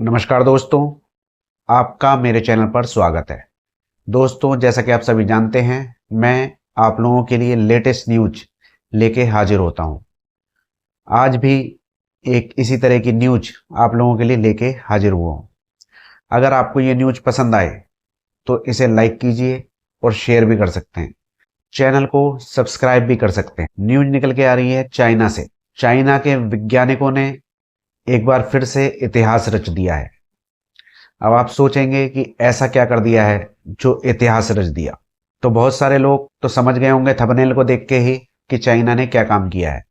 नमस्कार दोस्तों, आपका मेरे चैनल पर स्वागत है। दोस्तों, जैसा कि आप सभी जानते हैं, मैं आप लोगों के लिए लेटेस्ट न्यूज लेके हाजिर होता हूं। आज भी एक इसी तरह की न्यूज आप लोगों के लिए लेके हाजिर हुआ हूं। अगर आपको ये न्यूज पसंद आए तो इसे लाइक कीजिए और शेयर भी कर सकते हैं। चैनल को सब्सक्राइब भी कर सकते हैं। न्यूज निकल के आ रही है चाइना से। चाइना के वैज्ञानिकों ने एक बार फिर से इतिहास रच दिया है। अब आप सोचेंगे कि ऐसा क्या कर दिया है जो इतिहास रच दिया। तो बहुत सारे लोग तो समझ गए होंगे थंबनेल को देख के ही कि चाइना ने क्या काम किया है।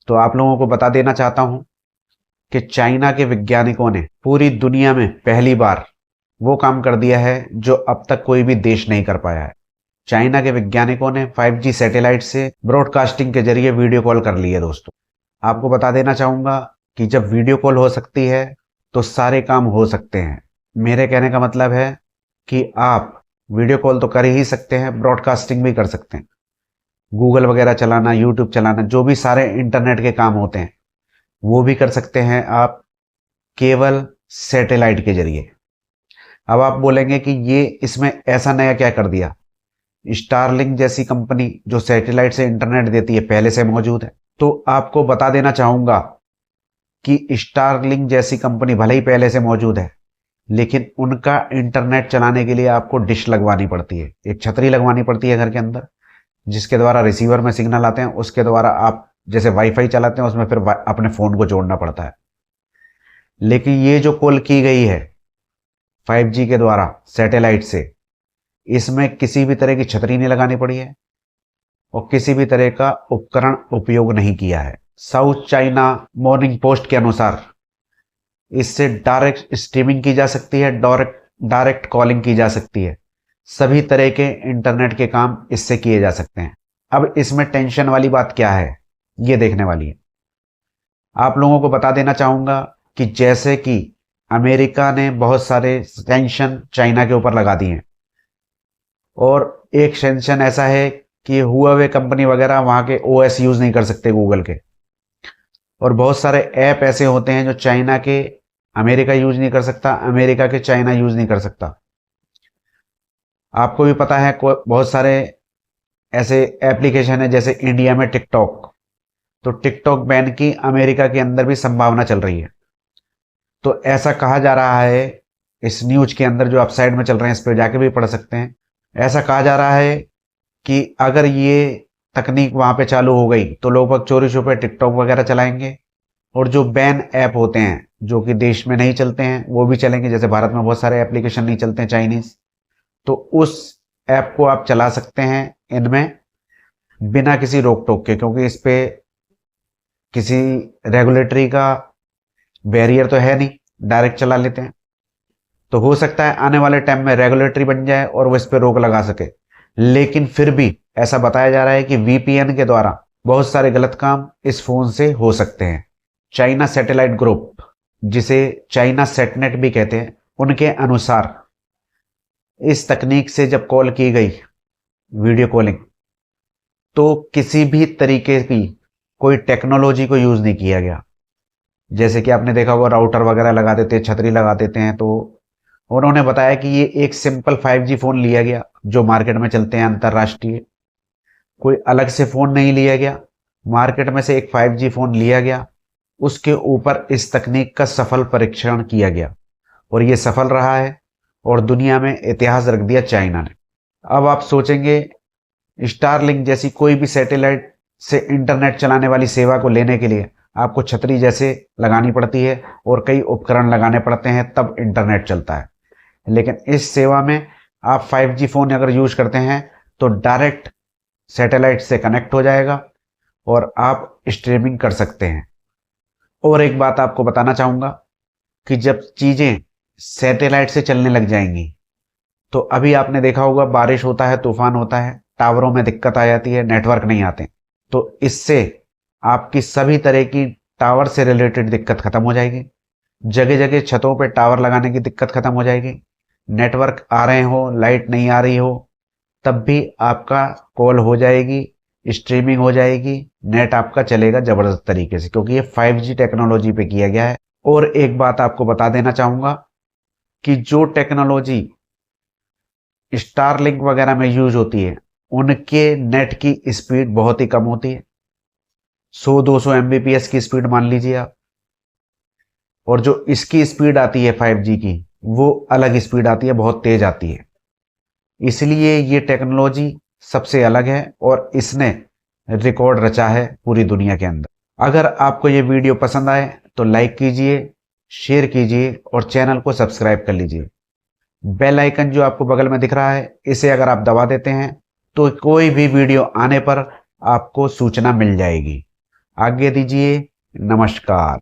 तो आप लोगों को बता देना चाहता हूं कि चाइना के वैज्ञानिकों ने पूरी दुनिया में पहली बार वो काम कर दिया है जो अब तक कोई भी देश नहीं कर पाया है। चाइना के वैज्ञानिकों ने 5G सैटेलाइट से ब्रॉडकास्टिंग के जरिए वीडियो कॉल कर ली है। दोस्तों, आपको बता देना चाहूंगा कि जब वीडियो कॉल हो सकती है तो सारे काम हो सकते हैं। मेरे कहने का मतलब है कि आप वीडियो कॉल तो कर ही सकते हैं, ब्रॉडकास्टिंग भी कर सकते हैं। गूगल वगैरह चलाना, यूट्यूब चलाना, जो भी सारे इंटरनेट के काम होते हैं वो भी कर सकते हैं आप केवल सैटेलाइट के जरिए। अब आप बोलेंगे कि ये इसमें ऐसा नया क्या कर दिया। स्टारलिंक जैसी कंपनी जो सैटेलाइट से इंटरनेट देती है पहले से मौजूद है। तो आपको बता देना चाहूंगा कि स्टारलिंक जैसी कंपनी भले ही पहले से मौजूद है, लेकिन उनका इंटरनेट चलाने के लिए आपको डिश लगवानी पड़ती है, एक छतरी लगवानी पड़ती है घर के अंदर, जिसके द्वारा रिसीवर में सिग्नल आते हैं। उसके द्वारा आप जैसे वाईफाई चलाते हैं उसमें फिर अपने फोन को जोड़ना पड़ता है। लेकिन ये जो कॉल की गई है 5G के द्वारा सैटेलाइट से, इसमें किसी भी तरह की छतरी नहीं लगानी पड़ी है और किसी भी तरह का उपकरण उपयोग नहीं किया है। साउथ चाइना मॉर्निंग पोस्ट के अनुसार इससे डायरेक्ट स्ट्रीमिंग की जा सकती है, डायरेक्ट कॉलिंग की जा सकती है। सभी तरह के इंटरनेट के काम इससे किए जा सकते हैं। अब इसमें टेंशन वाली बात क्या है, ये देखने वाली है। आप लोगों को बता देना चाहूंगा कि जैसे कि अमेरिका ने बहुत सारे सैंक्शन चाइना के ऊपर लगा दिए हैं, और एक सैंक्शन ऐसा है कि हुआवे कंपनी वगैरह वहां के OS यूज नहीं कर सकते गूगल के। और बहुत सारे ऐप ऐसे होते हैं जो चाइना के अमेरिका यूज नहीं कर सकता, अमेरिका के चाइना यूज नहीं कर सकता। आपको भी पता है बहुत सारे ऐसे एप्लीकेशन है, जैसे इंडिया में टिकटॉक। तो टिकटॉक बैन की अमेरिका के अंदर भी संभावना चल रही है। तो ऐसा कहा जा रहा है इस न्यूज के अंदर, जो आप साइड में चल रहे हैं इस पर जाके भी पढ़ सकते हैं। ऐसा कहा जा रहा है कि अगर ये तकनीक वहां पे चालू हो गई तो लोग बाग चोरी छुपे टिकटॉक वगैरह चलाएंगे, और जो बैन ऐप होते हैं जो कि देश में नहीं चलते हैं वो भी चलेंगे। जैसे भारत में बहुत सारे एप्लीकेशन नहीं चलते हैं चाइनीज, तो उस ऐप को आप चला सकते हैं इनमें बिना किसी रोक टोक के, क्योंकि इस पे किसी रेगुलेटरी का बैरियर तो है नहीं, डायरेक्ट चला लेते हैं। तो हो सकता है आने वाले टाइम में रेगुलेटरी बन जाए और वो इस पे रोक लगा सके। लेकिन फिर भी ऐसा बताया जा रहा है कि VPN के द्वारा बहुत सारे गलत काम इस फोन से हो सकते हैं। चाइना सैटेलाइट ग्रुप, जिसे चाइना सेटनेट भी कहते हैं, उनके अनुसार इस तकनीक से जब कॉल की गई वीडियो कॉलिंग, तो किसी भी तरीके की कोई टेक्नोलॉजी को यूज नहीं किया गया। जैसे कि आपने देखा होगा राउटर वगैरह लगा देते हैं, छतरी लगा देते हैं। तो उन्होंने बताया कि ये एक सिंपल 5G फोन लिया गया जो मार्केट में चलते हैं अंतरराष्ट्रीय, कोई अलग से फोन नहीं लिया गया। मार्केट में से एक 5G फोन लिया गया, उसके ऊपर इस तकनीक का सफल परीक्षण किया गया और ये सफल रहा है, और दुनिया में इतिहास रख दिया चाइना ने। अब आप सोचेंगे स्टारलिंक जैसी कोई भी सैटेलाइट से इंटरनेट चलाने वाली सेवा को लेने के लिए आपको छतरी जैसे लगानी पड़ती है और कई उपकरण लगाने पड़ते हैं, तब इंटरनेट चलता है। लेकिन इस सेवा में आप 5G फोन अगर यूज करते हैं तो डायरेक्ट सैटेलाइट से कनेक्ट हो जाएगा और आप स्ट्रीमिंग कर सकते हैं। और एक बात आपको बताना चाहूंगा कि जब चीजें सैटेलाइट से चलने लग जाएंगी, तो अभी आपने देखा होगा बारिश होता है, तूफान होता है, टावरों में दिक्कत आ जाती है, नेटवर्क नहीं आते। तो इससे आपकी सभी तरह की टावर से रिलेटेड दिक्कत खत्म हो जाएगी। जगह जगह छतों पे टावर लगाने की दिक्कत खत्म हो जाएगी। नेटवर्क आ रहे हो, लाइट नहीं आ रही हो, तब भी आपका कॉल हो जाएगी, स्ट्रीमिंग हो जाएगी, नेट आपका चलेगा जबरदस्त तरीके से, क्योंकि ये 5G टेक्नोलॉजी पे किया गया है। और एक बात आपको बता देना चाहूंगा कि जो टेक्नोलॉजी स्टारलिंक वगैरह में यूज होती है उनके नेट की स्पीड बहुत ही कम होती है, 100-200 एमबीपीएस की स्पीड मान लीजिए आप। और जो इसकी स्पीड आती है 5G की, वो अलग स्पीड आती है, बहुत तेज आती है। इसलिए ये टेक्नोलॉजी सबसे अलग है और इसने रिकॉर्ड रचा है पूरी दुनिया के अंदर। अगर आपको ये वीडियो पसंद आए तो लाइक कीजिए, शेयर कीजिए और चैनल को सब्सक्राइब कर लीजिए। बेल आइकन जो आपको बगल में दिख रहा है, इसे अगर आप दबा देते हैं तो कोई भी वीडियो आने पर आपको सूचना मिल जाएगी। आज्ञा दीजिए, नमस्कार।